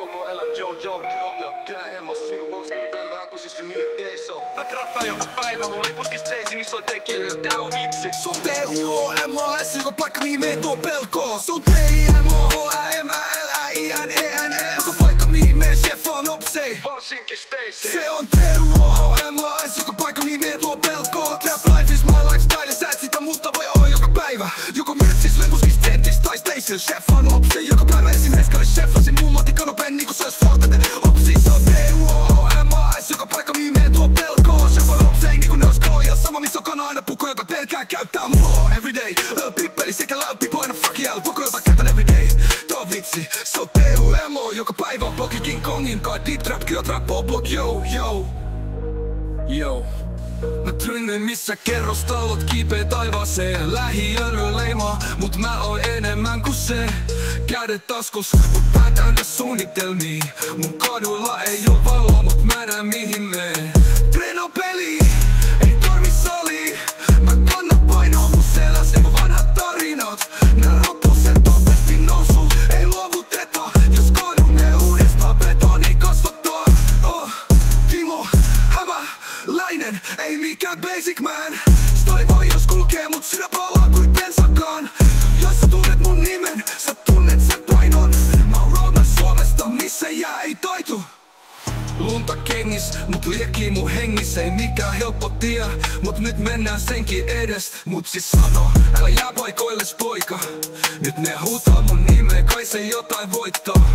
Como ela Jojo, tää hemmas sinun vuoksi tällä hakusissa niitä teiso. Mä trappaan joka päivä, mulla ei puskis seisi, niin soitee kirjoja, tää on vitsi. Se on T-U-O-M-A-S, joka paikka mihin me tuo pelkoon. Se on T-I-M-O-H-A-M-A-L-A-I-N-E-N-E, joka paikka mihin me chefaan opsei. Varsinkin Stacy. Se on T-U-O-M-A-S, joka paikka mihin me tuo pelkoon. Trap life is my lifestyle, ja sä et sitä muuta voi olla joka päivä. Joko myrtsis, lepuskis, tentis tai Stacy. Chefaan opsei joka päivä, esim. Eskalle chefasin mun matikanopen niinku se ois Fortnite. Opsis on T-U-O-M-A-S, joka paikka mihin me tuo pelkoon. Chefaan opsei niinku ne ois kooja, sama missä on kana aina puko, joka pelkää käyttää mua everyday. Pippeli sekä lämpipo aina fuck yeah, puko jota käytän everyday. Tää vitsi, se on T-U-M-O, joka päivä on blogi King Kongin kai deep trap, kyllä trappoo blog, yo, yo. Yo. Mä trynnen missä kerrostalot kiipee taivaaseen. Lähiöllä leimaa, mut mä oon enemmän kuin se. Kädet taskus, mut pää täynnä suunnitelmia. Mun kaduilla ei oo valoa, mut mä näen mihin meen. Treno peli, ei tarvi sali. Mä kannan painoa mun seläs, ei mun vanhat tarinat. Nää rappuset opesti nousu, ei luovuteta. Jos kadun ne uudestaan betoni kasvattaa. Timo, Hämäläinen, ei mikään basic man. Stoi voi jos kulkee, mut sydä palaa kuin bensakaan. Jos sä tunnet mun nimen, sä tunnet sen painon. Mä oon roadman Suomesta, missä jää ei taitu. Lunta kengis, mut liekii mun hengis. Ei mikään helppo tie, mut nyt mennään senkin edes. Mut siis sano, älä jää paikoilles poika. Nyt ne huutaa mun nimeä, kai se jotain voittaa.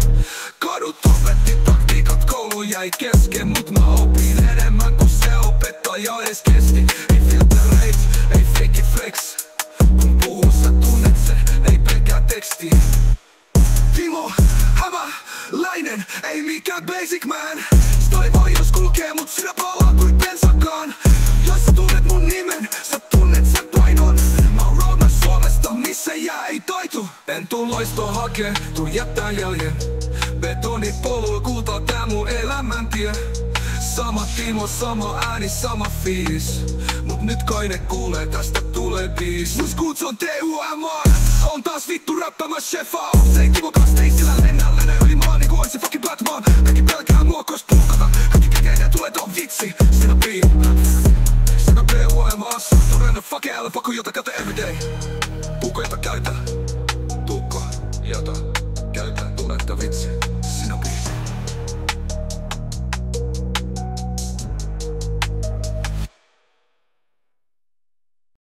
Kadut opetti taktiikat, koulu jäi kesken. Mut mä opin enemmän kuin se opettaja edes kesti. Ei filtereit, ei fake flex. Kun puhuu sä tunnet sen, ei pelkää teksti. Timo, Hämäläinen, ei mikään basic man. Stoi voi jos kulkee, mut sydä palaa kuin bensakaan. Jos sä tunnet mun nimen, sä tunnet sen painon. Mä oon roadman Suomesta, missä jää ei taitu. En tuu loistoa hakee, tuu jättää jäljen. Betonipolulla kultaa tää mun elämäntie. Sama Timo, sama ääni, sama fiilis. Mut nyt kai ne kuulee, tästä tulee biis. Mun skuuts on T-U-M-A, on taas vittu räppämä chefa. Opsei Timo Kasteisillä lennään yli maan niinku ois se fucking Batman. Kaikki pelkää mua kois puhkata, kaikki kekeinen tulee ton vitsi. Sinä piin, sinä T-U-M-A, todennä fuck yeah, älä paku jota käytä everyday. Puko jota käytä, tukko jota käytä, tunnetta vitsi.